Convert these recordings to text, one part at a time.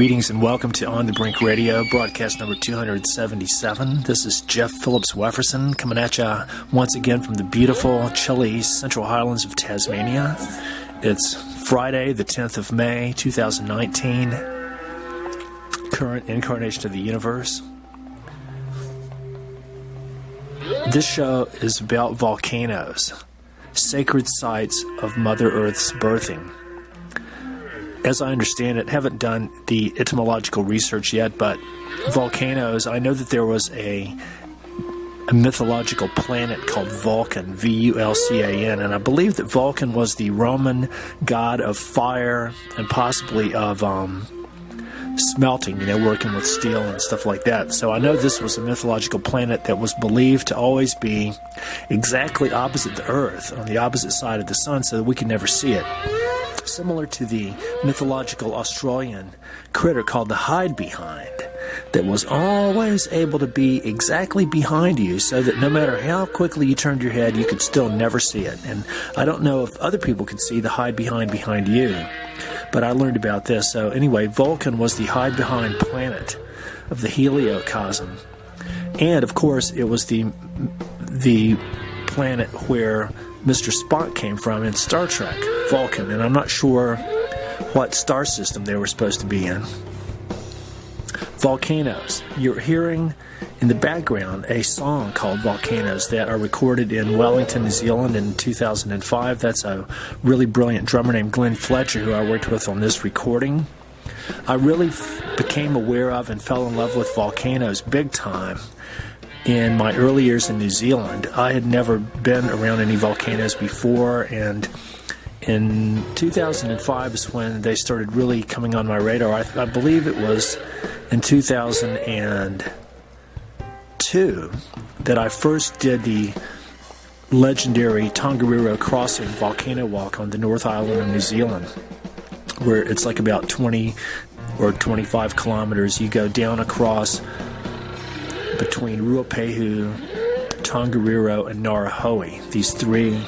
Greetings and welcome to On the Brink Radio, broadcast number 277. This is Jeff Phillips Wefferson coming at you once again from the beautiful, chilly Central Highlands of Tasmania. It's Friday, the 10th of May, 2019, current incarnation of the universe. This show is about volcanoes, sacred sites of Mother Earth's birthing. As I understand it, haven't done the etymological research yet, but volcanoes, I know that there was a mythological planet called Vulcan, V-U-L-C-A-N, and I believe that Vulcan was the Roman god of fire and possibly of smelting, working with steel and stuff like that. So I know this was a mythological planet that was believed to always be exactly opposite the Earth, on the opposite side of the sun, so that we could never see it. Similar to the mythological Australian critter called the hide behind, that was always able to be exactly behind you so that no matter how quickly you turned your head, you could still never see it. And I don't know if other people could see the hide behind you, but I learned about this. So anyway, Vulcan was the hide behind planet of the heliocosm. And of course, it was the planet where Mr. Spock came from in Star Trek, Vulcan, and I'm not sure what star system they were supposed to be in. Volcanoes. You're hearing in the background a song called Volcanos that are recorded in Wellington, New Zealand in 2005. That's a really brilliant drummer named Glenn Fletcher who I worked with on this recording. I really became aware of and fell in love with volcanoes big time in my early years in New Zealand. I had never been around any volcanoes before, and in 2005 is when they started really coming on my radar. I believe it was in 2002 that I first did the legendary Tongariro Crossing volcano walk on the North Island of New Zealand, where it's like about 20 or 25 kilometers. You go down across between Ruapehu, Tongariro, and Ngauruhoe, these three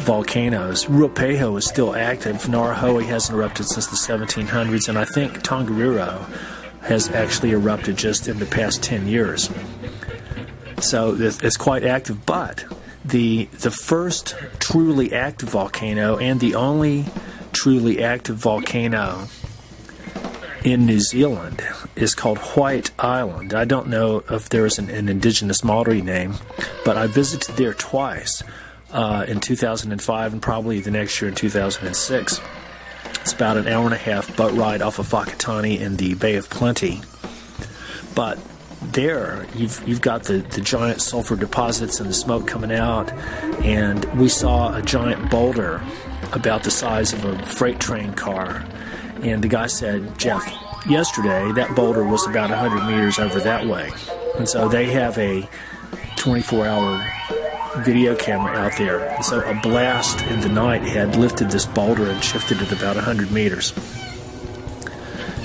volcanoes. Ruapehu is still active. Ngauruhoe hasn't erupted since the 1700s, and I think Tongariro has actually erupted just in the past 10 years. So it's quite active, but the first truly active volcano and the only truly active volcano in New Zealand is called White Island. I don't know if there's an indigenous Maori name, but I visited there twice in 2005 and probably the next year in 2006. It's about an hour and a half boat ride off of Whakatane in the Bay of Plenty. But there, you've got the giant sulfur deposits and the smoke coming out, and we saw a giant boulder about the size of a freight train car. And the guy said, Jeff, yesterday that boulder was about 100 meters over that way. And so they have a 24-hour video camera out there. And so a blast in the night had lifted this boulder and shifted it about 100 meters.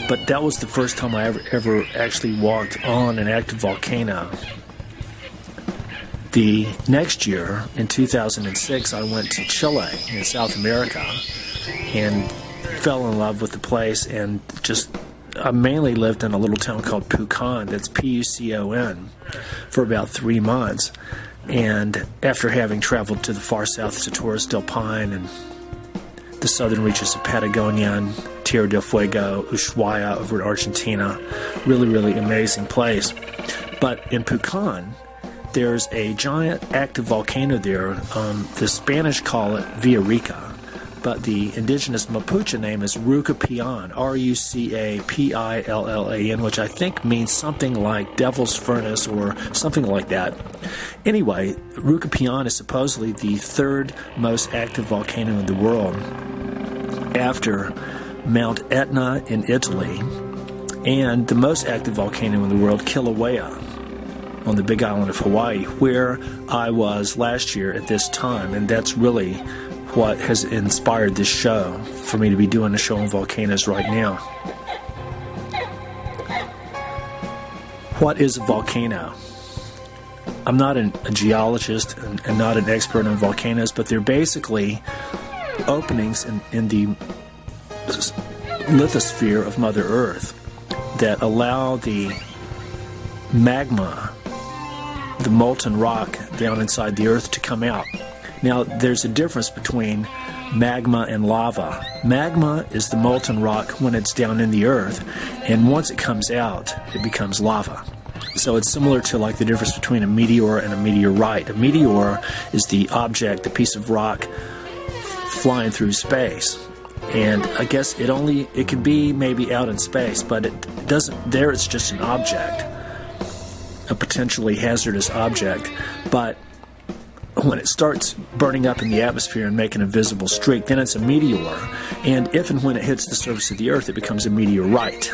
But that was the first time I ever actually walked on an active volcano. The next year, in 2006, I went to Chile in South America and fell in love with the place, and I mainly lived in a little town called Pucon, that's P-U-C-O-N, for about 3 months. And after having traveled to the far south to Torres del Paine and the southern reaches of Patagonia and Tierra del Fuego, Ushuaia over in Argentina, really, really amazing place. But in Pucon, there's a giant active volcano there. The Spanish call it Villarrica, but the indigenous Mapuche name is Rucapilan, R-U-C-A-P-I-L-L-A-N, which I think means something like Devil's Furnace or something like that. Anyway, Rucapilan is supposedly the third most active volcano in the world after Mount Etna in Italy and the most active volcano in the world, Kilauea, on the big island of Hawaii, where I was last year at this time, and that's really what has inspired this show, for me to be doing a show on volcanoes right now. What is a volcano? I'm not a geologist and not an expert on volcanoes, but they're basically openings in the lithosphere of Mother Earth that allow the magma, the molten rock down inside the Earth, to come out. Now, there's a difference between magma and lava. Magma is the molten rock when it's down in the Earth, and once it comes out, it becomes lava. So it's similar to like the difference between a meteor and a meteorite. A meteor is the object, the piece of rock flying through space. And I guess it could be maybe out in space, but it doesn't, there it's just an object, a potentially hazardous object. But when it starts burning up in the atmosphere and making a visible streak, then it's a meteor. And if and when it hits the surface of the Earth, it becomes a meteorite.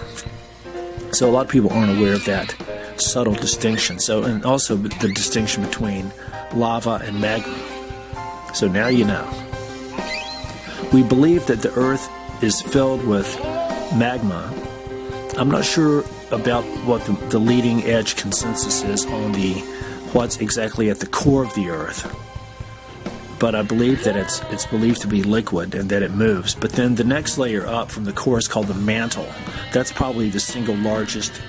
So a lot of people aren't aware of that subtle distinction. So, and also the distinction between lava and magma. So now you know. We believe that the Earth is filled with magma. I'm not sure about what the leading edge consensus is on what's exactly at the core of the Earth, but I believe that it's believed to be liquid and that it moves. But then the next layer up from the core is called the mantle. That's probably the single largest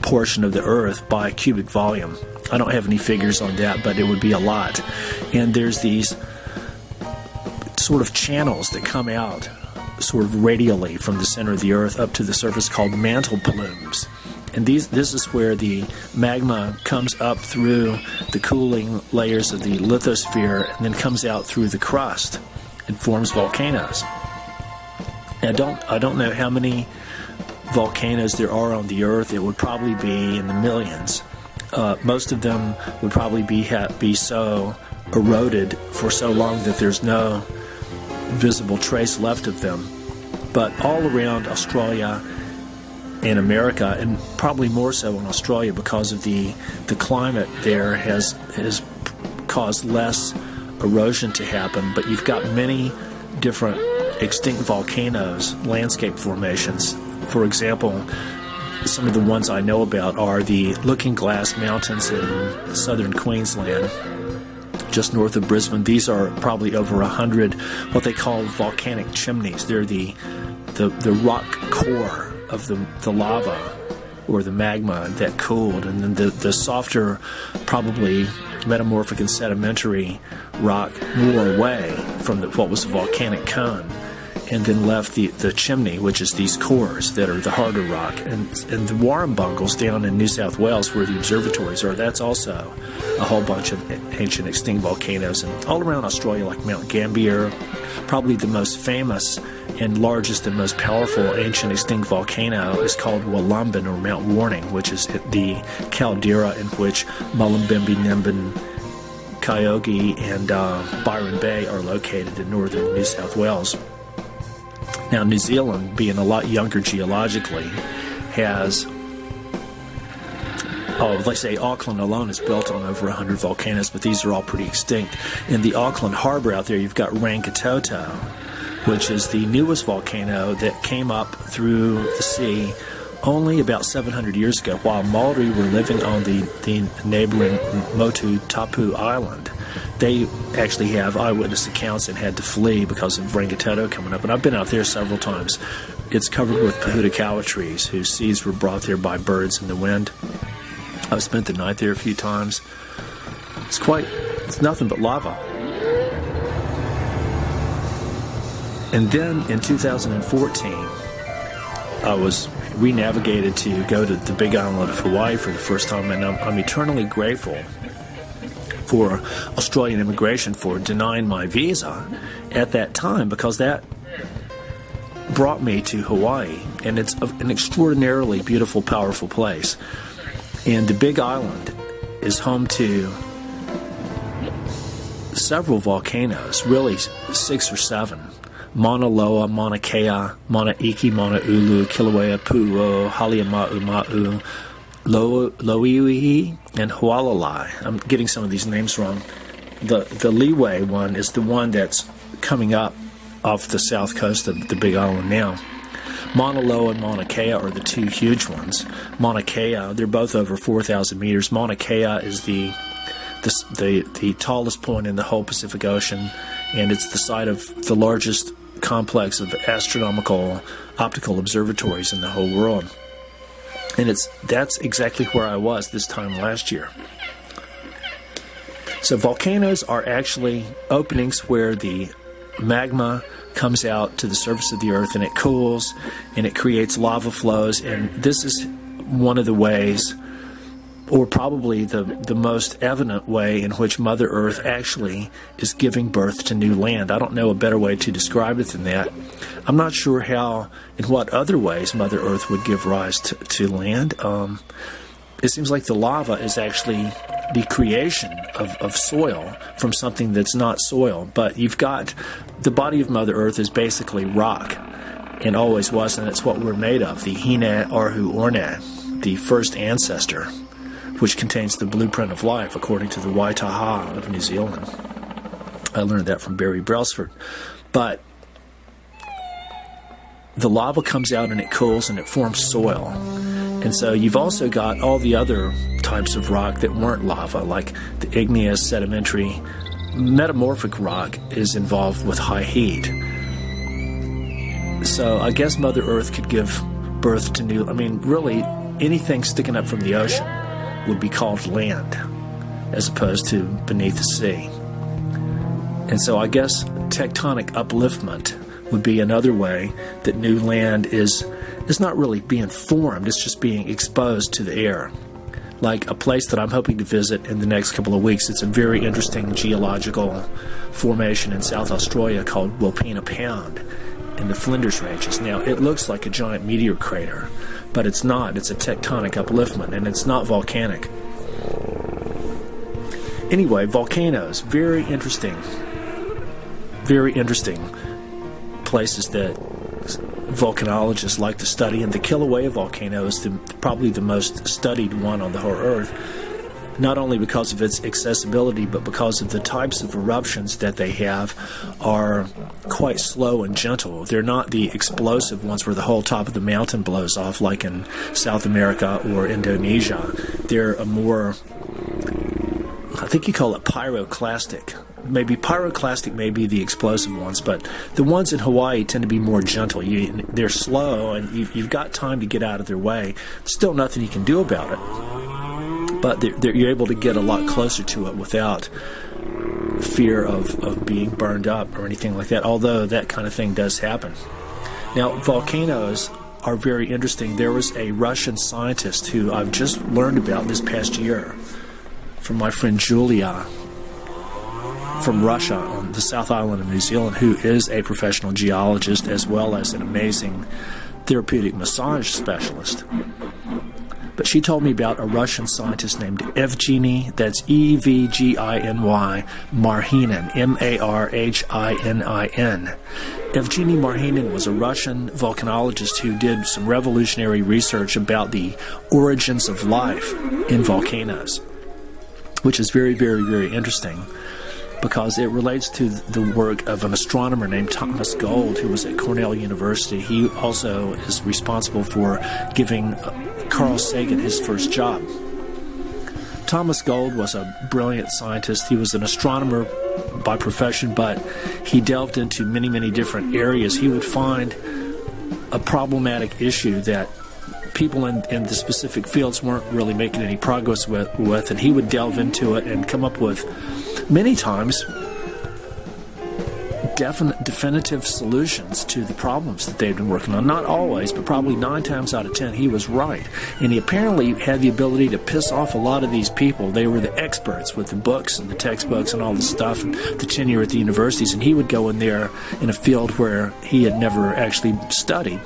portion of the Earth by cubic volume. I don't have any figures on that, but it would be a lot. And there's these sort of channels that come out sort of radially from the center of the Earth up to the surface called mantle plumes. And this is where the magma comes up through the cooling layers of the lithosphere and then comes out through the crust and forms volcanoes. I don't know how many volcanoes there are on the Earth. It would probably be in the millions. Most of them would probably be so eroded for so long that there's no visible trace left of them. But all around Australia in America, and probably more so in Australia because of the climate there has caused less erosion to happen, but you've got many different extinct volcanoes, landscape formations. For example, some of the ones I know about are the Looking Glass Mountains in southern Queensland, just north of Brisbane. These are probably over 100 what they call volcanic chimneys. They're the rock core of the lava or the magma that cooled, and then the softer, probably metamorphic and sedimentary rock wore away from what was a volcanic cone, and then left the chimney, which is these cores that are the harder rock. And the Warrumbungles down in New South Wales, where the observatories are, that's also a whole bunch of ancient extinct volcanoes. And all around Australia, like Mount Gambier, probably the most famous and largest and most powerful ancient extinct volcano is called Wollumbin, or Mount Warning, which is the caldera in which Mullumbimby, Nimbin, Kyoga, and Byron Bay are located in northern New South Wales. Now, New Zealand, being a lot younger geologically, has, let's say Auckland alone is built on over 100 volcanoes, but these are all pretty extinct. In the Auckland harbor out there, you've got Rangitoto, which is the newest volcano that came up through the sea only about 700 years ago, while Maori were living on the neighboring Motu Tapu Island. They actually have eyewitness accounts and had to flee because of Rangitoto coming up. And I've been out there several times. It's covered with Pahudakawa trees whose seeds were brought there by birds in the wind. I've spent the night there a few times. It's nothing but lava. And then in 2014, I was re-navigated to go to the Big Island of Hawaii for the first time, and I'm eternally grateful for Australian immigration for denying my visa at that time, because that brought me to Hawaii, and it's an extraordinarily beautiful, powerful place. And the Big Island is home to several volcanoes, really 6 or 7. Mauna Loa, Mauna Kea, Mauna Iki, Mauna Ulu, Kilauea, Pu'u, Haleakala, Loiwi, and Hualalai. I'm getting some of these names wrong. The Leeway one is the one that's coming up off the south coast of the Big Island now. Mauna Loa and Mauna Kea are the two huge ones. Mauna Kea, they're both over 4,000 meters. Mauna Kea is the tallest point in the whole Pacific Ocean, and it's the site of the largest complex of astronomical optical observatories in the whole world. And that's exactly where I was this time last year. So volcanoes are actually openings where the magma comes out to the surface of the earth and it cools and it creates lava flows. And this is one of the ways, or probably the most evident way, in which Mother Earth actually is giving birth to new land. I don't know a better way to describe it than that. I'm not sure in what other ways Mother Earth would give rise to land. It seems like the lava is actually the creation of soil from something that's not soil. But you've got the body of Mother Earth is basically rock, and always was, and it's what we're made of. The Hina Arhu Orna, the first ancestor, which contains the blueprint of life, according to the Waitaha of New Zealand. I learned that from Barry Brailsford. But the lava comes out and it cools and it forms soil. And so you've also got all the other types of rock that weren't lava, like the igneous, sedimentary, metamorphic rock is involved with high heat. So I guess Mother Earth could give birth to really anything sticking up from the ocean would be called land, as opposed to beneath the sea. And so I guess tectonic upliftment would be another way that new land is not really being formed, it's just being exposed to the air. Like a place that I'm hoping to visit in the next couple of weeks. It's a very interesting geological formation in South Australia called Wilpena Pound in the Flinders Ranges. Now, it looks like a giant meteor crater, but it's not. It's a tectonic upliftment, and it's not volcanic. Anyway, volcanoes, very interesting places that volcanologists like to study, and the Kilauea volcano is probably the most studied one on the whole Earth, not only because of its accessibility, but because of the types of eruptions that they have are quite slow and gentle. They're not the explosive ones where the whole top of the mountain blows off like in South America or Indonesia. They're a more, I think you call it pyroclastic. Maybe pyroclastic may be the explosive ones, but the ones in Hawaii tend to be more gentle. They're slow, and you've got time to get out of their way. Still nothing you can do about it, but you're able to get a lot closer to it without fear of being burned up or anything like that, although that kind of thing does happen. Now, volcanoes are very interesting. There was a Russian scientist who I've just learned about this past year from my friend Julia from Russia on the South Island of New Zealand, who is a professional geologist as well as an amazing therapeutic massage specialist. But she told me about a Russian scientist named Evgeny, that's Evginy, Marhinin, Marhinin. Evgeny Marhinin was a Russian volcanologist who did some revolutionary research about the origins of life in volcanoes, which is very, very, very interesting, because it relates to the work of an astronomer named Thomas Gold, who was at Cornell University. He also is responsible for giving Carl Sagan his first job. Thomas Gold was a brilliant scientist. He was an astronomer by profession, but he delved into many, many different areas. He would find a problematic issue that people in the specific fields weren't really making any progress with, and he would delve into it and come up with, many times, definitive solutions to the problems that they've been working on. Not always, but probably 9 times out of 10, he was right. And he apparently had the ability to piss off a lot of these people. They were the experts with the books and the textbooks and all the stuff, and the tenure at the universities. And he would go in there in a field where he had never actually studied.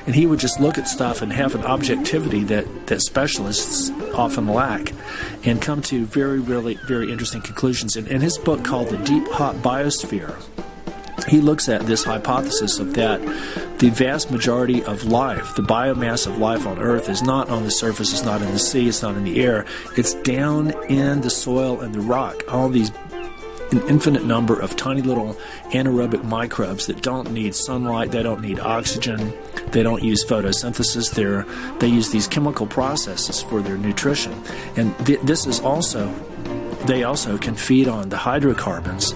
And he would just look at stuff and have an objectivity that specialists often lack, and come to very, really, very interesting conclusions. In his book called The Deep Hot Biosphere, he looks at this hypothesis of that the vast majority of life, the biomass of life on Earth, is not on the surface, it's not in the sea, it's not in the air, it's down in the soil and the rock. All these an infinite number of tiny little anaerobic microbes that don't need sunlight, they don't need oxygen, they don't use photosynthesis, they use these chemical processes for their nutrition. And this is also, they also can feed on the hydrocarbons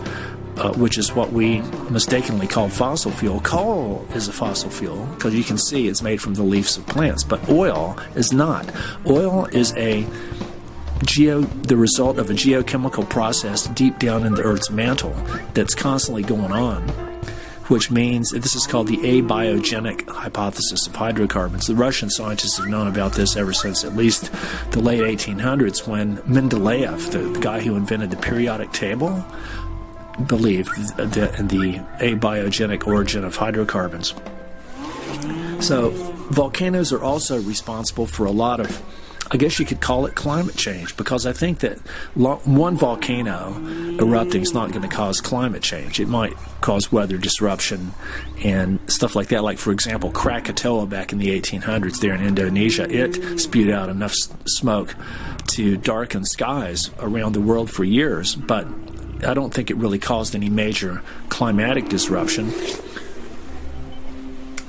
which is what we mistakenly call fossil fuel. Coal is a fossil fuel because you can see it's made from the leaves of plants, but oil is not. Oil is the result of a geochemical process deep down in the Earth's mantle that's constantly going on, which means this is called the abiogenic hypothesis of hydrocarbons. The Russian scientists have known about this ever since at least the late 1800s, when Mendeleev, the guy who invented the periodic table, believed in the abiogenic origin of hydrocarbons. So volcanoes are also responsible for a lot of, I guess you could call it climate change, because I think that one volcano erupting is not going to cause climate change. It might cause weather disruption and stuff like that. Like, for example, Krakatoa back in the 1800s there in Indonesia, it spewed out enough smoke to darken skies around the world for years, but I don't think it really caused any major climatic disruption.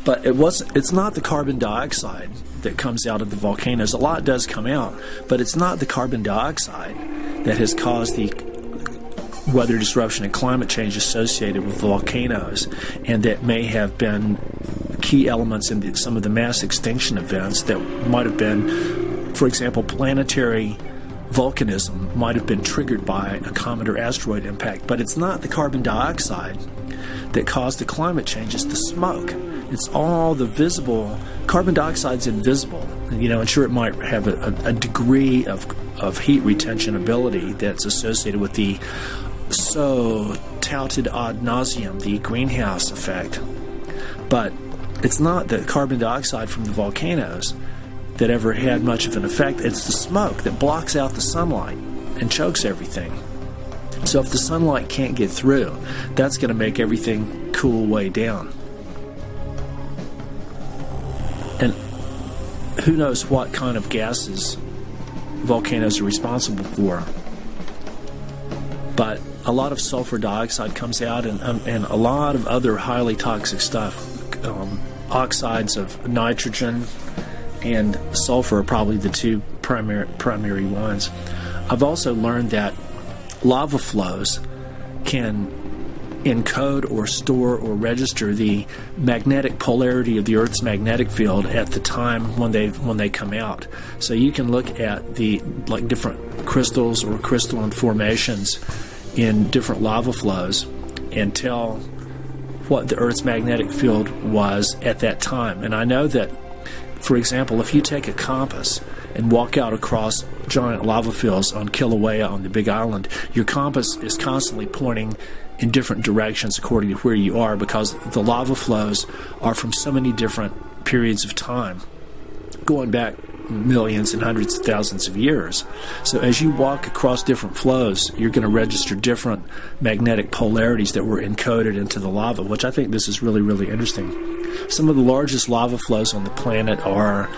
But it's not the carbon dioxide that comes out of the volcanoes. A lot does come out, but it's not the carbon dioxide that has caused the weather disruption and climate change associated with volcanoes, and that may have been key elements in some of the mass extinction events that might have been, for example, planetary volcanism might have been triggered by a comet or asteroid impact. But it's not the carbon dioxide that caused the climate change, it's the smoke. It's all the visible. Carbon dioxide's invisible, and sure, it might have a degree of heat retention ability that's associated with the so touted ad nauseum, the greenhouse effect. But it's not the carbon dioxide from the volcanoes that ever had much of an effect. It's the smoke that blocks out the sunlight and chokes everything. So if the sunlight can't get through, that's going to make everything cool way down. And who knows what kind of gases volcanoes are responsible for. But a lot of sulfur dioxide comes out, and a lot of other highly toxic stuff. Oxides of nitrogen and sulfur are probably the two primary ones. I've also learned that lava flows can encode or store or register the magnetic polarity of the Earth's magnetic field at the time when they come out. So you can look at the different crystals or crystalline formations in different lava flows and tell what the Earth's magnetic field was at that time. And I know that, for example, if you take a compass and walk out across giant lava fields on Kilauea on the Big Island, your compass is constantly pointing in different directions according to where you are, because the lava flows are from so many different periods of time, going back millions and hundreds of thousands of years. So as you walk across different flows, you're going to register different magnetic polarities that were encoded into the lava, which I think this is really, really interesting. Some of the largest lava flows on the planet are,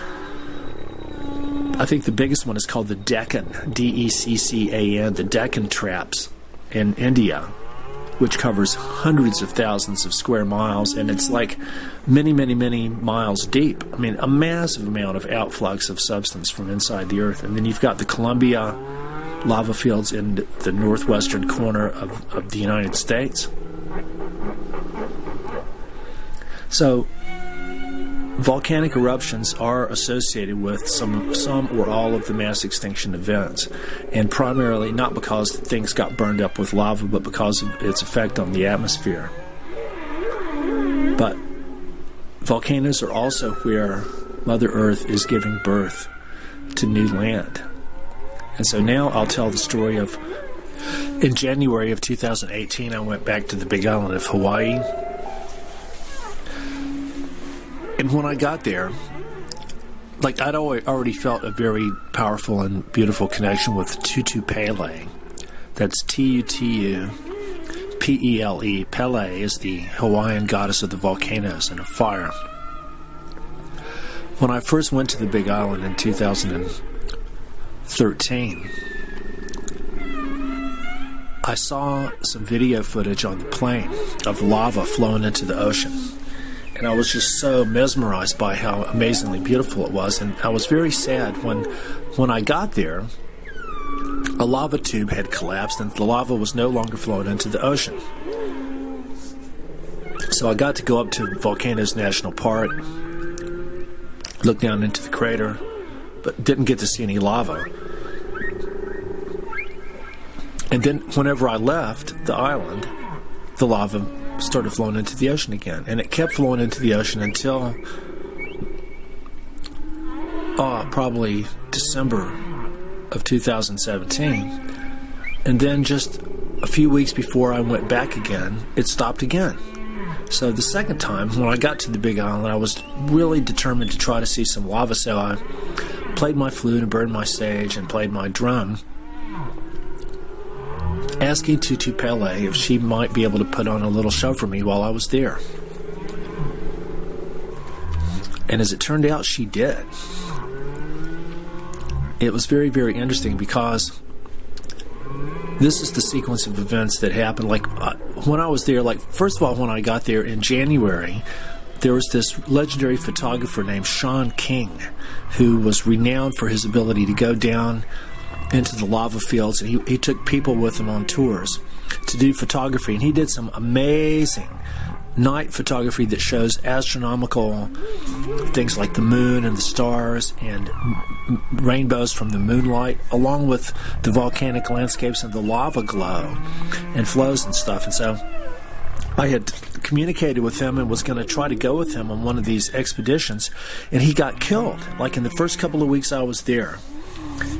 I think the biggest one is called the Deccan, D-E-C-C-A-N, the Deccan Traps in India, which covers hundreds of thousands of square miles, and it's like many, many, many miles deep. I mean, a massive amount of outflux of substance from inside the Earth. And then you've got the Columbia lava fields in the northwestern corner of the United States. So volcanic eruptions are associated with some or all of the mass extinction events, and primarily not because things got burned up with lava, but because of its effect on the atmosphere. But volcanoes are also where Mother Earth is giving birth to new land. And so now I'll tell the story of, in January of 2018, I went back to the Big Island of Hawaii. And when I got there, I'd already felt a very powerful and beautiful connection with Tutu Pele. That's Tutu Pele. Pele is the Hawaiian goddess of the volcanoes and of fire. When I first went to the Big Island in 2013, I saw some video footage on the plane of lava flowing into the ocean. And I was just so mesmerized by how amazingly beautiful it was. And I was very sad when I got there. a lava tube had collapsed and the lava was no longer flowing into the ocean. So I got to go up to Volcanos National Park, look down into the crater, but didn't get to see any lava. And then whenever I left the island, the lava started flowing into the ocean again. And it kept flowing into the ocean until probably December of 2017. And then just a few weeks before I went back again, it stopped again. So the second time, when I got to the Big Island, I was really determined to try to see some lava. So I played my flute and burned my sage and played my drum, asking Tutu Pele if she might be able to put on a little show for me while I was there. And as it turned out, she did. It was very, very interesting because this is the sequence of events that happened. Like, when I was there, first of all, when I got there in January, there was this legendary photographer named Sean King, who was renowned for his ability to go down into the lava fields, and he took people with him on tours to do photography, and he did some amazing night photography that shows astronomical things like the moon and the stars and rainbows from the moonlight, along with the volcanic landscapes and the lava glow and flows and stuff. And so I had communicated with him and was going to try to go with him on one of these expeditions, and he got killed. Like, in the first couple of weeks I was there,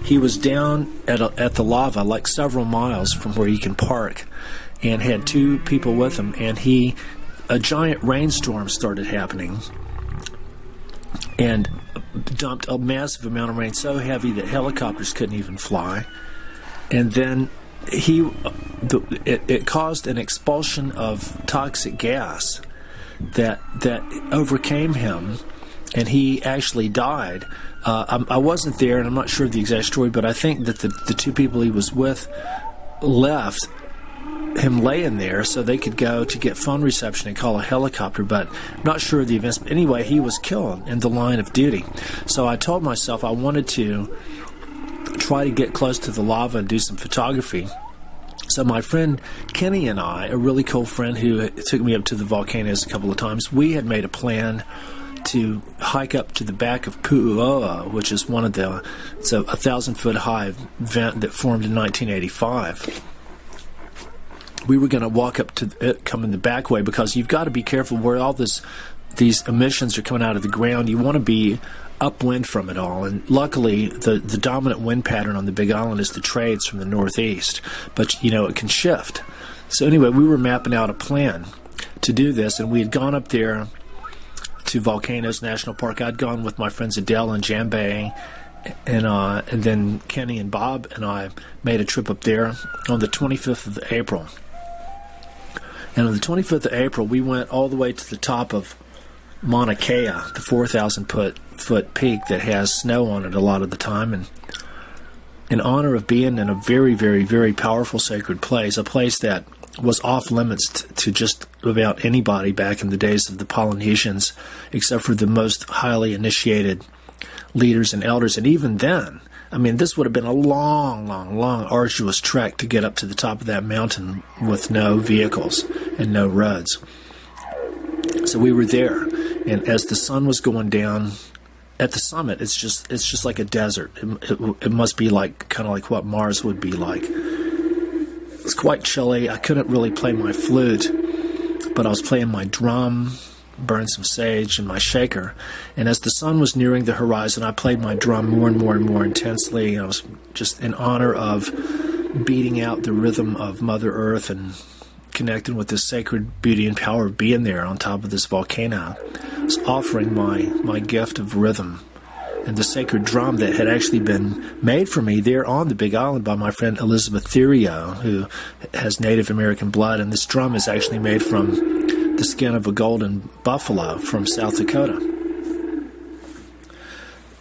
he was down at the lava, like several miles from where he can park, and had two people with him, and a giant rainstorm started happening and dumped a massive amount of rain, so heavy that helicopters couldn't even fly. And then it caused an expulsion of toxic gas that overcame him, and he actually died. I wasn't there, and I'm not sure of the exact story, but I think that the two people he was with left him laying there so they could go to get phone reception and call a helicopter, but I'm not sure of the events. But anyway, he was killed in the line of duty. So I told myself I wanted to try to get close to the lava and do some photography. So my friend Kenny and I, a really cool friend who took me up to the volcanoes a couple of times, we had made a plan to hike up to the back of Pu'uoa, which is it's a 1,000-foot high vent that formed in 1985. We were going to walk up to it, coming the back way, because you've got to be careful where all these emissions are coming out of the ground. You want to be upwind from it all, and luckily the dominant wind pattern on the Big Island is the trades from the northeast, but it can shift. So anyway, we were mapping out a plan to do this, and we had gone up there to Volcanos National Park. I'd gone with my friends Adele and Jambay, and then Kenny and Bob and I made a trip up there on the 25th of April. And on the 25th of April, we went all the way to the top of Mauna Kea, the 4,000-foot peak that has snow on it a lot of the time. And in honor of being in a very, very, very powerful sacred place, a place that was off limits to just about anybody back in the days of the Polynesians, except for the most highly initiated leaders and elders. And even then, this would have been a long, long, long, arduous trek to get up to the top of that mountain with no vehicles and no roads. So we were there, and as the sun was going down at the summit, it's just like a desert. It must be kind of like what Mars would be like. It was quite chilly. I couldn't really play my flute, but I was playing my drum, burned some sage, and my shaker. And as the sun was nearing the horizon, I played my drum more and more and more intensely. And I was just in honor of beating out the rhythm of Mother Earth and connecting with this sacred beauty and power of being there on top of this volcano. I was offering my gift of rhythm and the sacred drum that had actually been made for me there on the Big Island by my friend Elizabeth Thurio, who has Native American blood. And this drum is actually made from the skin of a golden buffalo from South Dakota.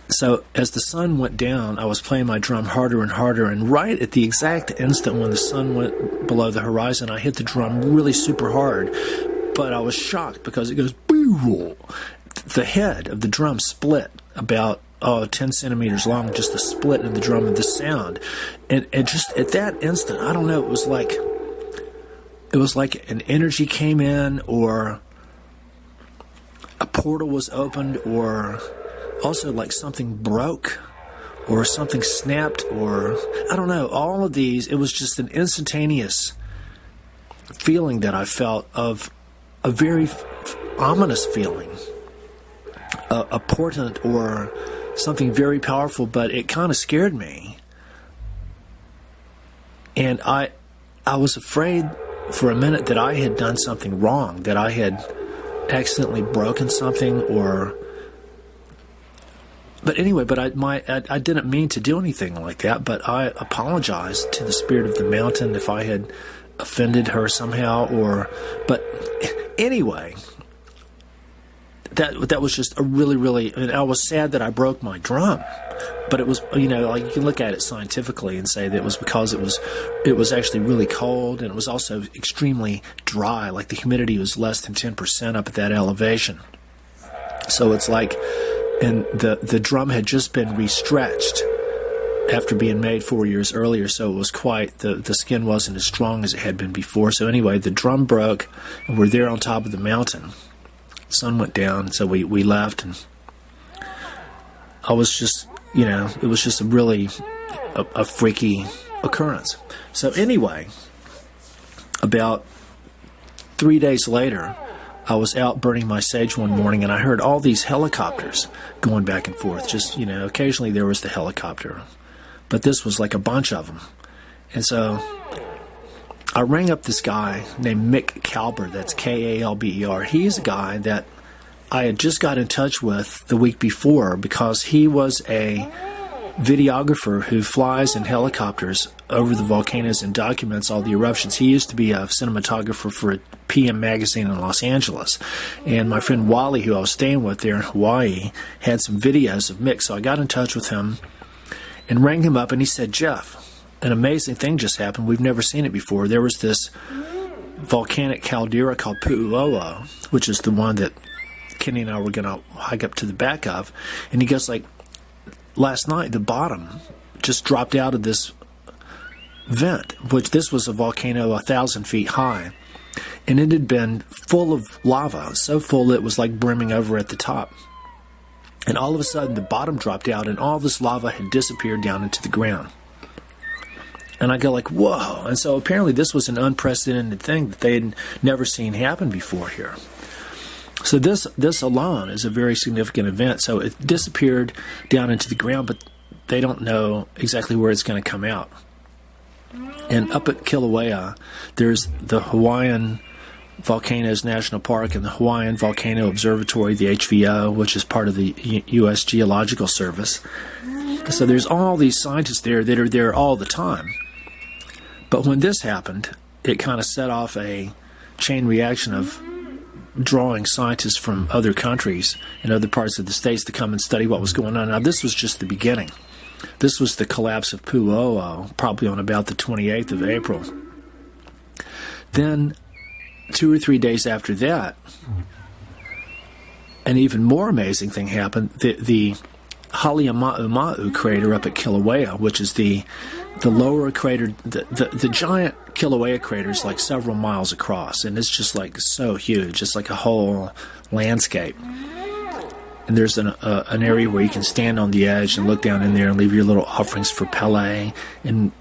So as the sun went down, I was playing my drum harder and harder, and right at the exact instant when the sun went below the horizon, I hit the drum really super hard. But I was shocked because it goes boo. The head of the drum split about 10 centimeters long, just the split in the drum and the sound. And just at that instant, I don't know, it was like an energy came in, or a portal was opened, or also like something broke, or something snapped, or I don't know, all of these. It was just an instantaneous feeling that I felt, of a very ominous feeling, a portent or something very powerful, but it kind of scared me. And I was afraid for a minute that I had done something wrong, that I had accidentally broken something, but anyway, I didn't mean to do anything like that, but I apologized to the spirit of the mountain if I had offended her somehow, but anyway, that was just a really, and I was sad that I broke my drum, but it was, like, you can look at it scientifically and say that it was because it was actually really cold, and it was also extremely dry, like the humidity was less than 10% up at that elevation. So it's like, and the drum had just been restretched after being made 4 years earlier, so it was quite, the skin wasn't as strong as it had been before. So anyway, the drum broke, and we're there on top of the mountain. The sun went down, so we left, and I was just, it was just a freaky occurrence. So anyway, about 3 days later, I was out burning my sage one morning, and I heard all these helicopters going back and forth. Just, occasionally there was the helicopter, but this was like a bunch of them. And so I rang up this guy named Mick Kalber. That's Kalber. He's a guy that I had just got in touch with the week before, because he was a videographer who flies in helicopters over the volcanoes and documents all the eruptions. He used to be a cinematographer for a PM magazine in Los Angeles. And my friend Wally, who I was staying with there in Hawaii, had some videos of Mick. So I got in touch with him and rang him up, and he said, "Jeff, an amazing thing just happened. We've never seen it before. There was this volcanic caldera called Pu'uo'o, which is the one that Kenny and I were going to hike up to the back of." And he goes, like, last night the bottom just dropped out of this vent, which this was a volcano 1,000 feet high, and it had been full of lava, so full it was like brimming over at the top. And all of a sudden the bottom dropped out, and all this lava had disappeared down into the ground. And I go like, whoa. And so apparently this was an unprecedented thing that they had never seen happen before here. So this alone is a very significant event. So it disappeared down into the ground, but they don't know exactly where it's going to come out. And up at Kilauea, there's the Hawaiian Volcanoes National Park and the Hawaiian Volcano Observatory, the HVO, which is part of the U.S. Geological Service. So there's all these scientists there that are there all the time. But when this happened, it kind of set off a chain reaction of drawing scientists from other countries and other parts of the states to come and study what was going on. Now, this was just the beginning. This was the collapse of Pu'uo'o, probably on about the 28th of April. Then, 2 or 3 days after that, an even more amazing thing happened. The Halemaumau crater up at Kilauea, which is the lower crater, the giant Kilauea crater is like several miles across, and it's just like so huge. It's like a whole landscape. And there's an area where you can stand on the edge and look down in there and leave your little offerings for Pele. And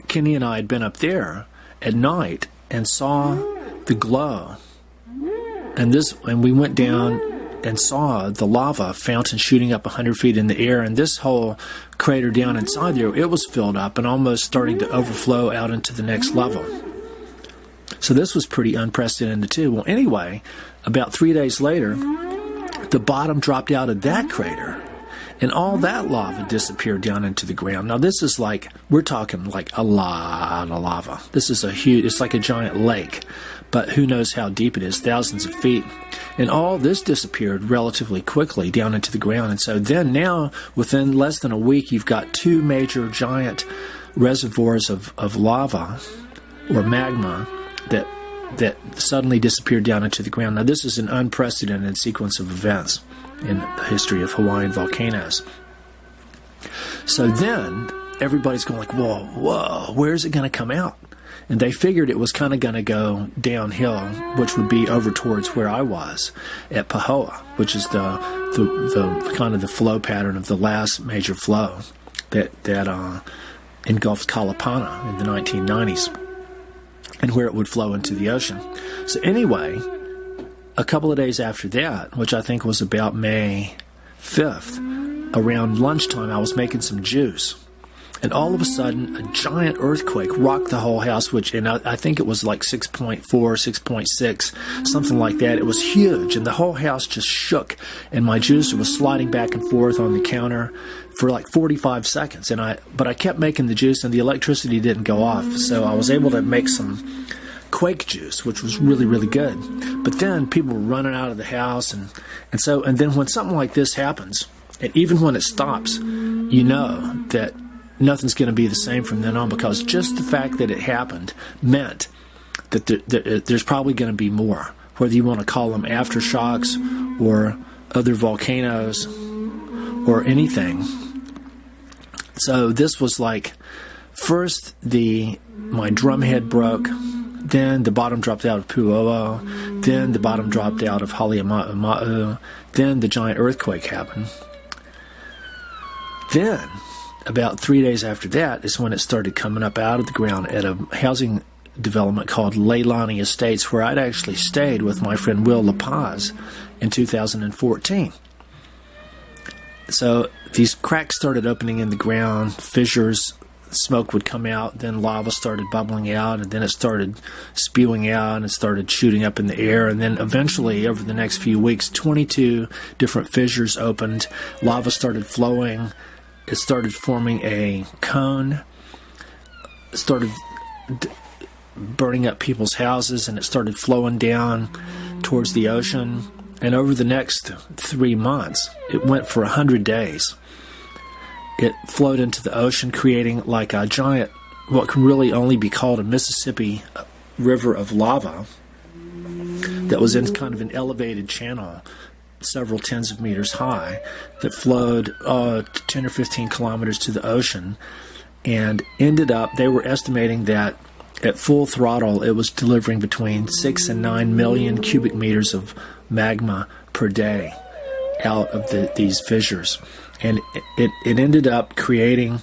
Kenny and I had been up there at night and saw the glow. And we went down and saw the lava fountain shooting up 100 feet in the air, and this whole crater down inside there, it was filled up and almost starting to overflow out into the next level. So this was pretty unprecedented too. Well, anyway, about 3 days later, the bottom dropped out of that crater, and all that lava disappeared down into the ground. Now this is like, we're talking like a lot of lava. This is it's like a giant lake, but who knows how deep it is, thousands of feet. And all this disappeared relatively quickly down into the ground. And so then now, within less than a week, you've got 2 major giant reservoirs of lava or magma that suddenly disappeared down into the ground. Now this is an unprecedented sequence of events in the history of Hawaiian volcanoes. So then everybody's going like, whoa, where is it going to come out? And they figured it was kind of going to go downhill, which would be over towards where I was at Pahoa, which is the kind of the flow pattern of the last major flow that engulfed Kalapana in the 1990s, and where it would flow into the ocean. So anyway, a couple of days after that, which I think was about May 5th, around lunchtime, I was making some juice. And all of a sudden, a giant earthquake rocked the whole house, and I think it was like 6.4, 6.6, something like that. It was huge, and the whole house just shook, and my juicer was sliding back and forth on the counter for like 45 seconds. But I kept making the juice, and the electricity didn't go off, so I was able to make some quake juice, which was really, really good. But then people were running out of the house, and then when something like this happens, and even when it stops, you know that nothing's going to be the same from then on, because just the fact that it happened meant that there's probably going to be more, whether you want to call them aftershocks or other volcanoes or anything. So this was like, first my drum head broke, then the bottom dropped out of Pu'uo, then the bottom dropped out of Haleakala, then the giant earthquake happened. Then, about 3 days after that is when it started coming up out of the ground at a housing development called Leilani Estates, where I'd actually stayed with my friend Will La Paz in 2014. So these cracks started opening in the ground, fissures, smoke would come out, then lava started bubbling out, and then it started spewing out and it started shooting up in the air. And then eventually, over the next few weeks, 22 different fissures opened, lava started flowing. It started forming a cone, started burning up people's houses, and it started flowing down towards the ocean. And over the next 3 months, it went for 100 days. It flowed into the ocean, creating like a giant, what can really only be called a Mississippi river of lava that was in kind of an elevated channel, several tens of meters high, that flowed 10 or 15 kilometers to the ocean, and ended up, they were estimating that at full throttle it was delivering between 6 and 9 million cubic meters of magma per day out of these fissures. And it ended up creating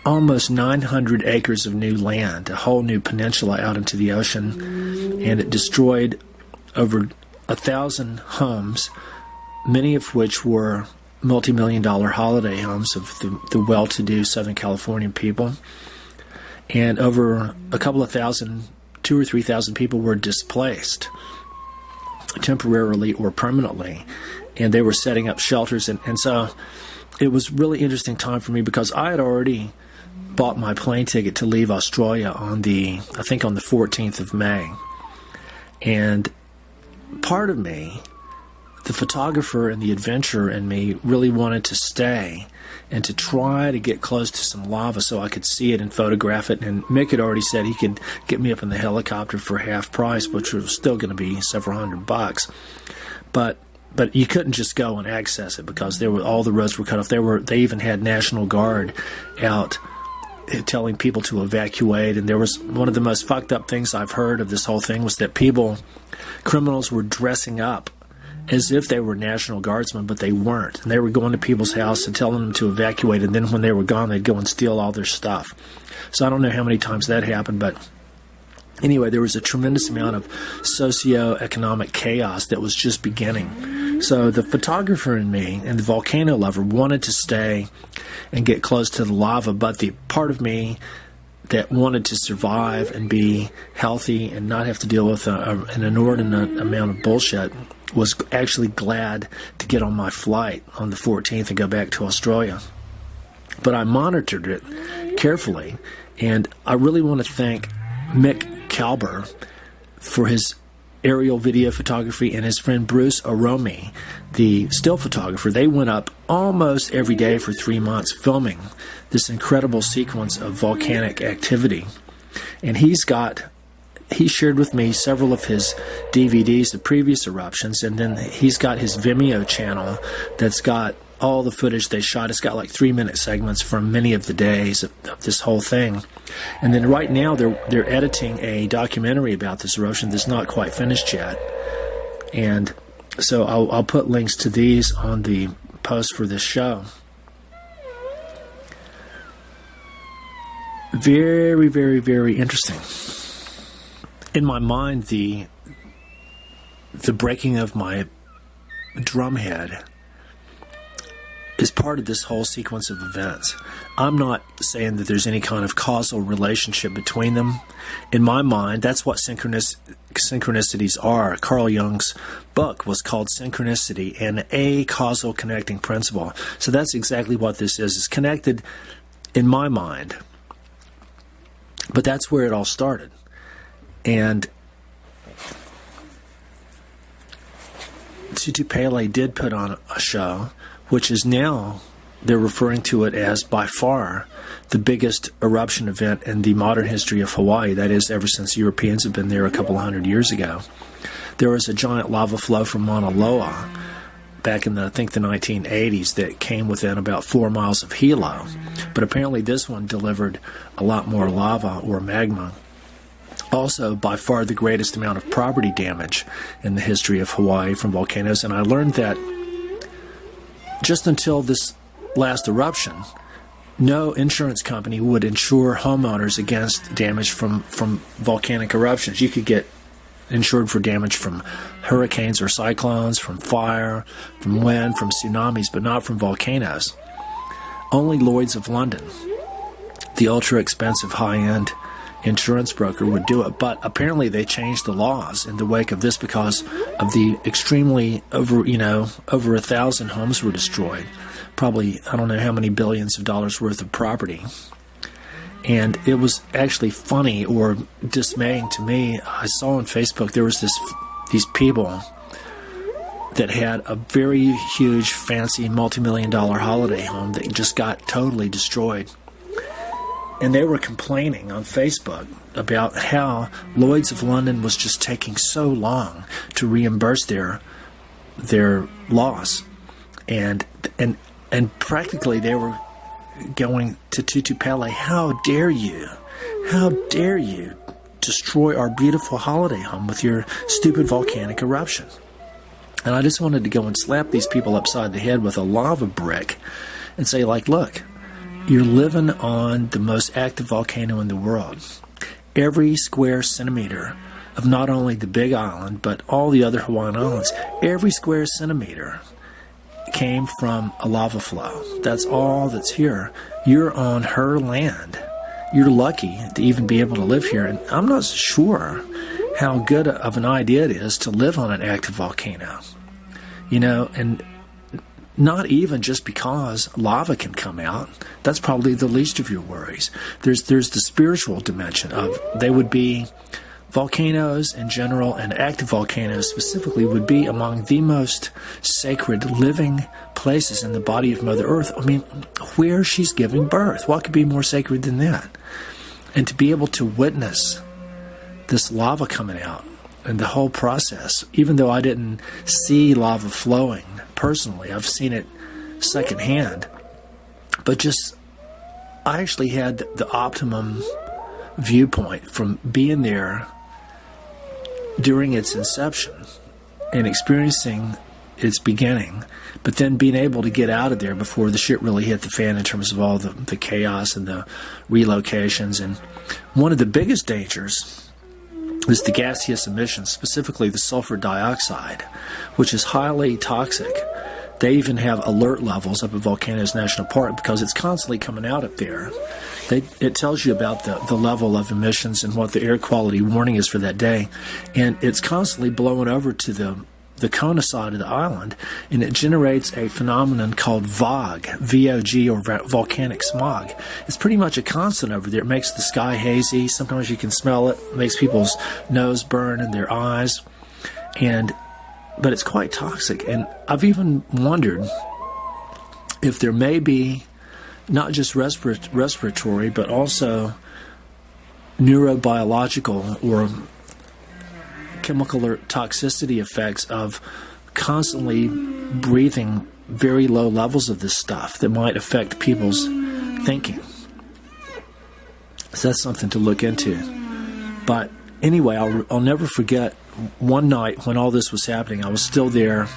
almost 900 acres of new land, a whole new peninsula out into the ocean, and it destroyed over 1,000 homes, many of which were multi-million-dollar holiday homes of the well-to-do Southern Californian people. And over a couple of thousand, 2,000 or 3,000 people were displaced temporarily or permanently, and they were setting up shelters. And so it was a really interesting time for me, because I had already bought my plane ticket to leave Australia on the 14th of May. And part of me, the photographer and the adventurer in me, really wanted to stay and to try to get close to some lava so I could see it and photograph it. And Mick had already said he could get me up in the helicopter for half price, which was still going to be several $100. But you couldn't just go and access it, because all the roads were cut off. They even had National Guard out telling people to evacuate. And there was one of the most fucked up things I've heard of this whole thing was that criminals were dressing up as if they were National Guardsmen, but they weren't. And they were going to people's house and telling them to evacuate, and then when they were gone, they'd go and steal all their stuff. So I don't know how many times that happened, but anyway, there was a tremendous amount of socio-economic chaos that was just beginning. So the photographer in me and the volcano lover wanted to stay and get close to the lava, but the part of me that wanted to survive and be healthy and not have to deal with an inordinate amount of bullshit was actually glad to get on my flight on the 14th and go back to Australia. But I monitored it carefully, and I really want to thank Mick Kalber for his aerial video photography, and his friend Bruce Oromi, the still photographer. They went up almost every day for 3 months filming this incredible sequence of volcanic activity. And he shared with me several of his DVDs of previous eruptions, and then he's got his Vimeo channel that's got all the footage they shot. It's got like 3-minute segments from many of the days of this whole thing. And then right now they're editing a documentary about this eruption that's not quite finished yet. And so I'll put links to these on the post for this show. Very, very, very interesting. In my mind, the breaking of my drum head is part of this whole sequence of events. I'm not saying that there's any kind of causal relationship between them. In my mind, that's what synchronicities are. Carl Jung's book was called Synchronicity and a Causal Connecting Principle. So that's exactly what this is. It's connected in my mind. But that's where it all started. And Tutu Pele did put on a show, which is now, they're referring to it as by far the biggest eruption event in the modern history of Hawaii. That is, ever since Europeans have been there a couple of hundred years ago. There was a giant lava flow from Mauna Loa back in the 1980s that came within about 4 miles of Hilo. But apparently this one delivered a lot more lava or magma. Also, by far the greatest amount of property damage in the history of Hawaii from volcanoes. And I learned that just until this last eruption, no insurance company would insure homeowners against damage from volcanic eruptions. You could get insured for damage from hurricanes or cyclones, from fire, from wind, from tsunamis, but not from volcanoes. Only Lloyd's of London, the ultra-expensive high-end insurance broker, would do it. But apparently they changed the laws in the wake of this because of the extremely over 1,000 homes were destroyed. Probably, I don't know how many billions of dollars worth of property. And it was actually funny or dismaying to me. I saw on Facebook there was these people that had a very huge, fancy, multi-million-dollar holiday home that just got totally destroyed. And they were complaining on Facebook about how Lloyd's of London was just taking so long to reimburse their loss. And practically they were going to Tutu Pele, how dare you destroy our beautiful holiday home with your stupid volcanic eruption. And I just wanted to go and slap these people upside the head with a lava brick and say, like, look, you're living on the most active volcano in the world. Every square centimeter of not only the Big Island, but all the other Hawaiian Islands, every square centimeter came from a lava flow. That's all that's here. You're on her land. You're lucky to even be able to live here. And I'm not sure how good of an idea it is to live on an active volcano. And not even just because lava can come out. That's probably the least of your worries. There's the spiritual dimension of they would be volcanoes in general, and active volcanoes specifically, would be among the most sacred living places in the body of Mother Earth. I mean, where she's giving birth. What could be more sacred than that? And to be able to witness this lava coming out and the whole process, even though I didn't see lava flowing personally, I've seen it secondhand, but I actually had the optimum viewpoint from being there during its inception and experiencing its beginning, but then being able to get out of there before the shit really hit the fan in terms of all the chaos and the relocations. And one of the biggest dangers is the gaseous emissions, specifically the sulfur dioxide, which is highly toxic. They even have alert levels up at Volcanoes National Park because it's constantly coming out up there. It tells you about the level of emissions and what the air quality warning is for that day. And it's constantly blowing over to the Kona side of the island, and it generates a phenomenon called VOG, V-O-G, or volcanic smog. It's pretty much a constant over there. It makes the sky hazy. Sometimes you can smell it. It makes people's nose burn and their eyes. But it's quite toxic. And I've even wondered if there may be not just respiratory, but also neurobiological or chemical or toxicity effects of constantly breathing very low levels of this stuff that might affect people's thinking. So that's something to look into. But anyway, I'll never forget one night when all this was happening. I was still there,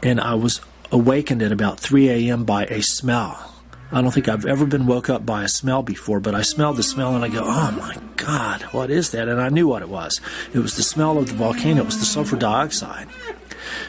and I was awakened at about 3 a.m. by a smell. I don't think I've ever been woke up by a smell before, but I smelled the smell and I go, oh my God, what is that? And I knew what it was. It was the smell of the volcano. It was the sulfur dioxide.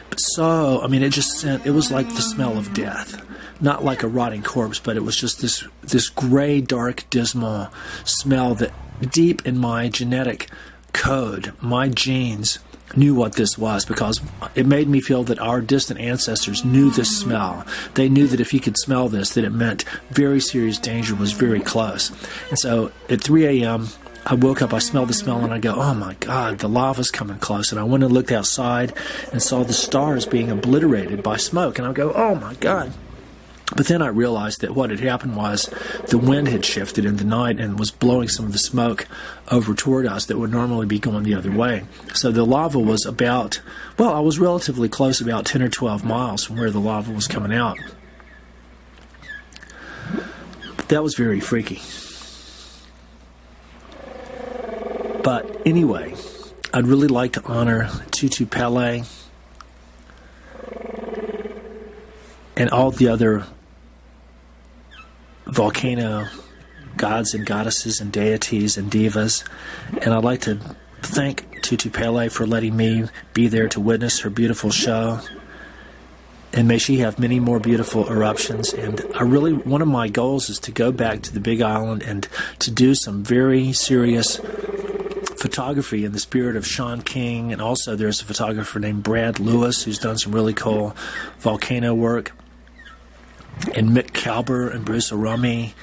But so, I mean, it was like the smell of death. Not like a rotting corpse, but it was just this gray, dark, dismal smell that deep in my genetic code, my genes knew what this was, because it made me feel that our distant ancestors knew this smell. They knew that if you could smell this, that it meant very serious danger was very close. And so at 3 a.m., I woke up, I smelled the smell, and I go, oh my God, the lava's coming close. And I went and looked outside and saw the stars being obliterated by smoke. And I go, oh my God. But then I realized that what had happened was the wind had shifted in the night and was blowing some of the smoke over toward us that would normally be going the other way. So the lava was about, well, I was relatively close, about 10 or 12 miles from where the lava was coming out. That was very freaky. But anyway, I'd really like to honor Tutu Pele and all the other volcano gods and goddesses and deities and divas. And I'd like to thank Tutu Pele for letting me be there to witness her beautiful show. And may she have many more beautiful eruptions. And one of my goals is to go back to the Big Island and to do some very serious photography in the spirit of Sean King. And also there's a photographer named Brad Lewis who's done some really cool volcano work. And Mick Kalber and Bruce Arumi,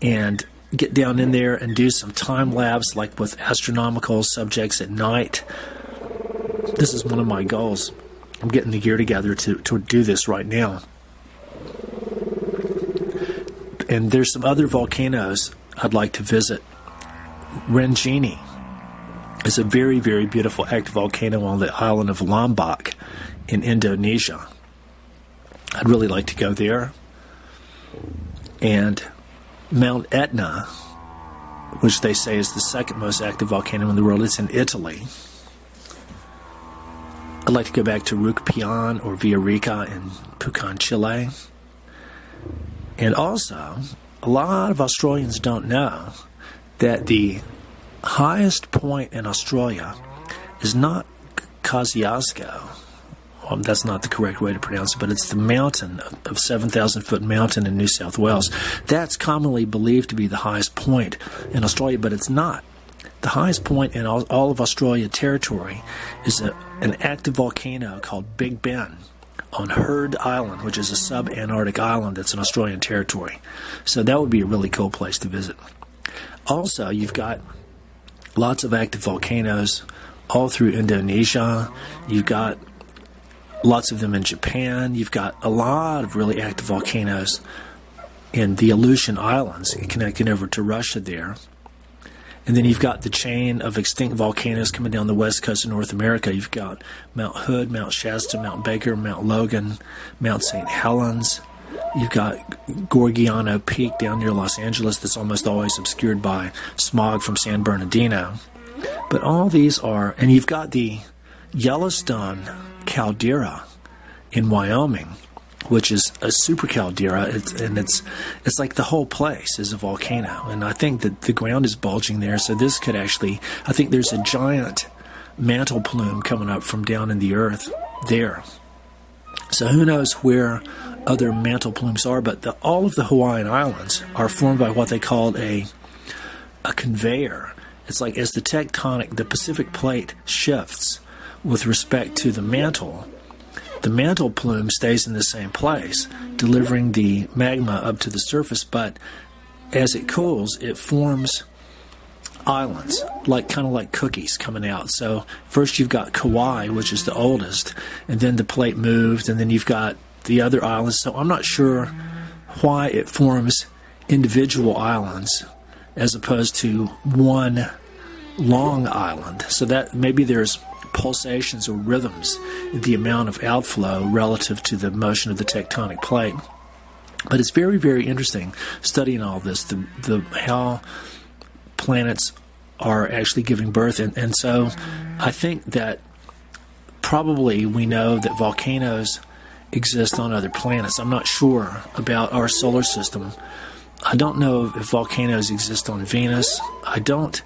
and get down in there and do some time lapse, like with astronomical subjects at night. This is one of my goals. I'm getting the gear together to do this right now. And there's some other volcanoes I'd like to visit. Rinjani is a very, very beautiful active volcano on the island of Lombok in Indonesia. I'd really like to go there. And Mount Etna, which they say is the second most active volcano in the world, it's in Italy. I'd like to go back to Rucapion or Villarrica in Pucón, Chile. And also, a lot of Australians don't know that the highest point in Australia is not Kosciuszko. That's not the correct way to pronounce it, but it's the mountain of 7,000-foot mountain in New South Wales. That's commonly believed to be the highest point in Australia, but it's not. The highest point in all of Australia territory is an active volcano called Big Ben on Heard Island, which is a sub-Antarctic island that's in Australian territory. So that would be a really cool place to visit. Also, you've got lots of active volcanoes all through Indonesia. You've got lots of them in Japan. You've got a lot of really active volcanoes in the Aleutian Islands connecting over to Russia there. And then you've got the chain of extinct volcanoes coming down the west coast of North America. You've got Mount Hood, Mount Shasta, Mount Baker, Mount Logan, Mount St. Helens. You've got Gorgiano Peak down near Los Angeles that's almost always obscured by smog from San Bernardino. But all these are, and you've got the Yellowstone caldera in Wyoming, which is a super caldera, it's like the whole place is a volcano, and I think that the ground is bulging there, so this could actually, I think there's a giant mantle plume coming up from down in the earth there. So who knows where other mantle plumes are, but all of the Hawaiian Islands are formed by what they call a conveyor. It's like as the Pacific plate shifts with respect to the mantle plume stays in the same place, delivering the magma up to the surface, but as it cools, it forms islands, kind of like cookies coming out. So first you've got Kauai, which is the oldest, and then the plate moved, and then you've got the other islands. So I'm not sure why it forms individual islands as opposed to one long island. So that maybe there's pulsations or rhythms in the amount of outflow relative to the motion of the tectonic plate. But it's very, very interesting studying all this, the how planets are actually giving birth. And so I think that probably we know that volcanoes exist on other planets. I'm not sure about our solar system. I don't know if volcanoes exist on Venus. I don't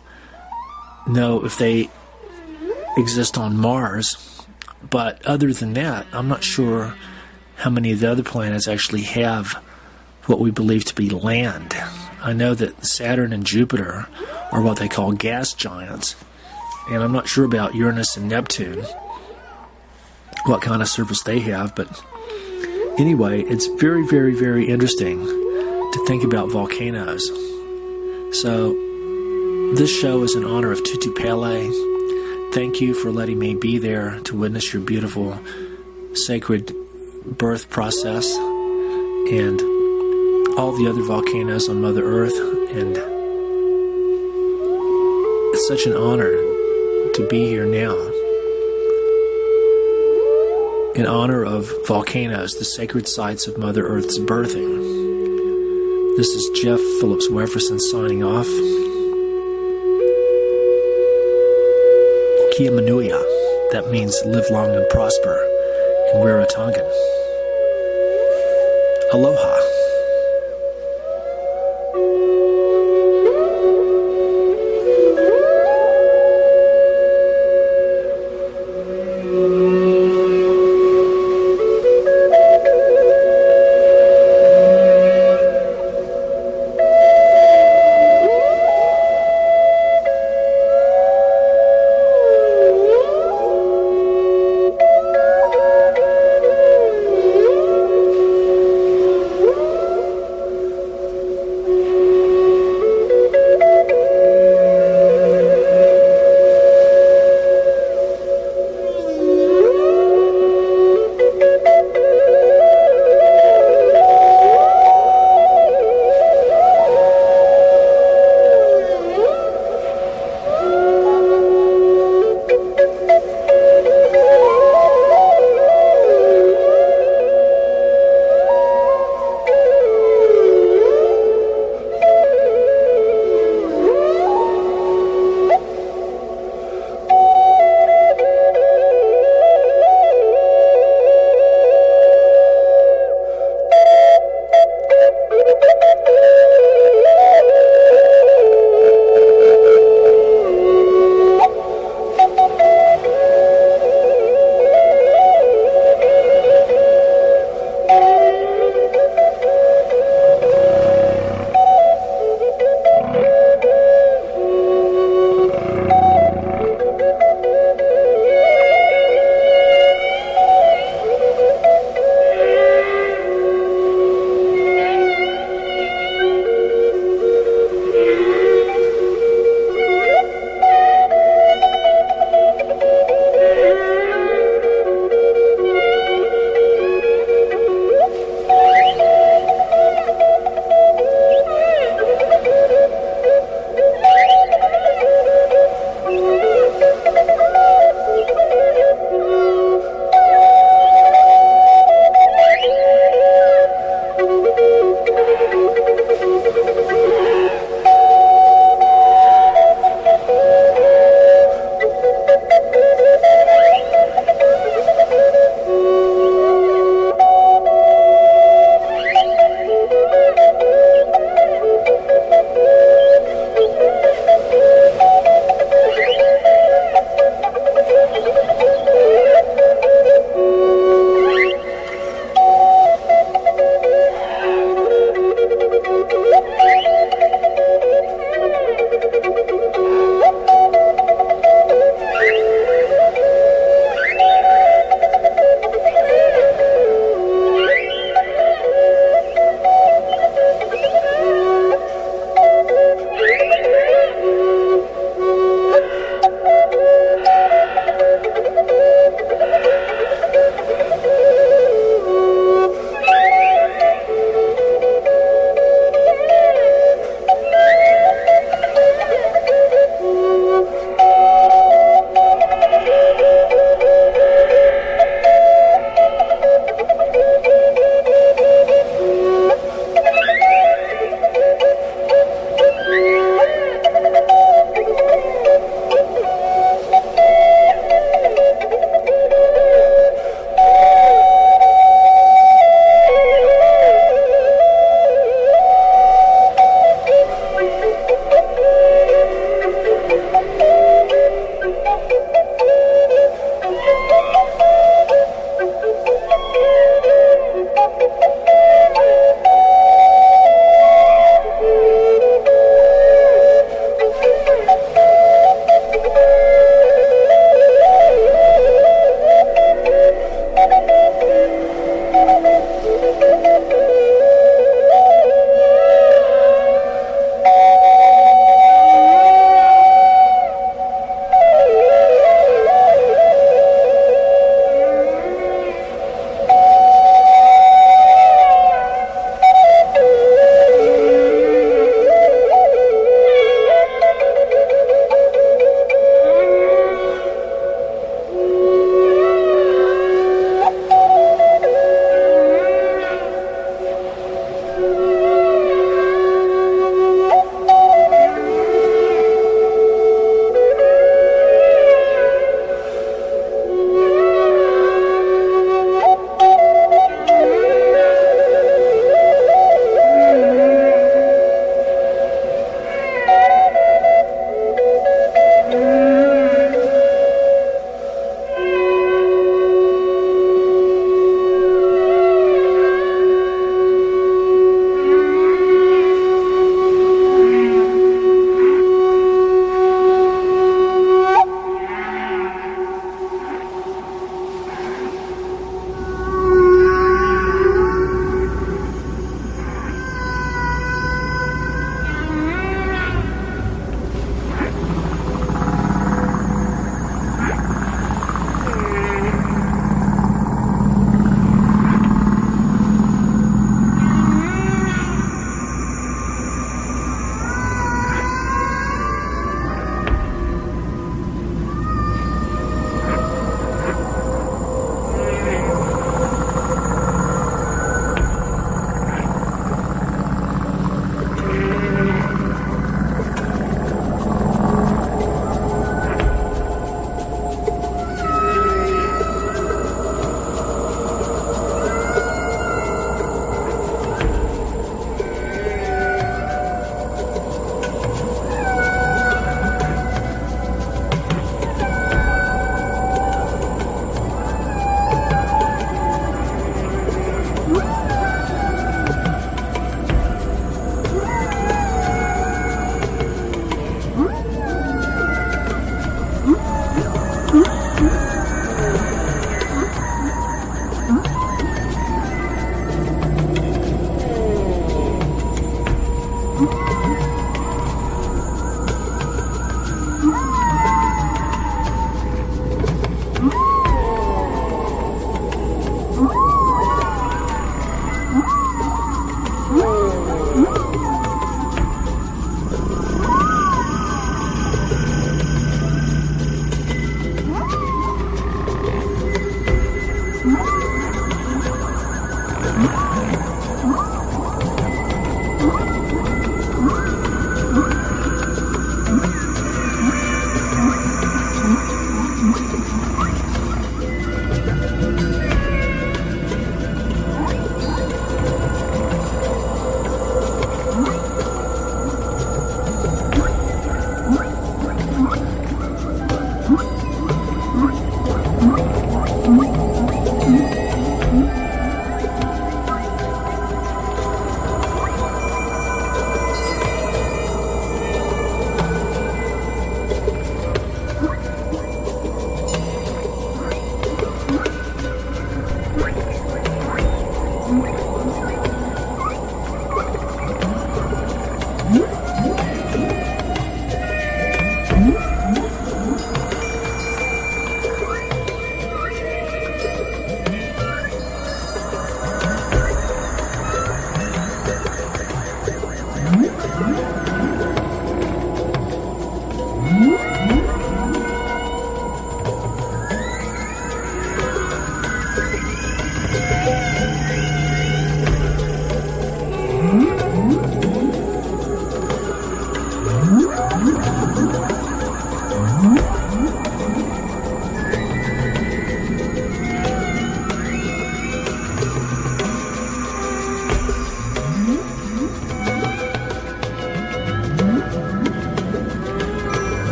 know if they exist on Mars. But other than that, I'm not sure how many of the other planets actually have what we believe to be land. I know that Saturn and Jupiter are what they call gas giants. And I'm not sure about Uranus and Neptune, what kind of surface they have. But anyway, it's very, very, very interesting to think about volcanoes. So this show is in honor of Tutu Pele. Thank you for letting me be there to witness your beautiful sacred birth process and all the other volcanoes on Mother Earth. And it's such an honor to be here now in honor of volcanoes, the sacred sites of Mother Earth's birthing. This is Jeff Phillips Wefferson signing off. Kia Manuia, that means live long and prosper in Rarotongan. Aloha.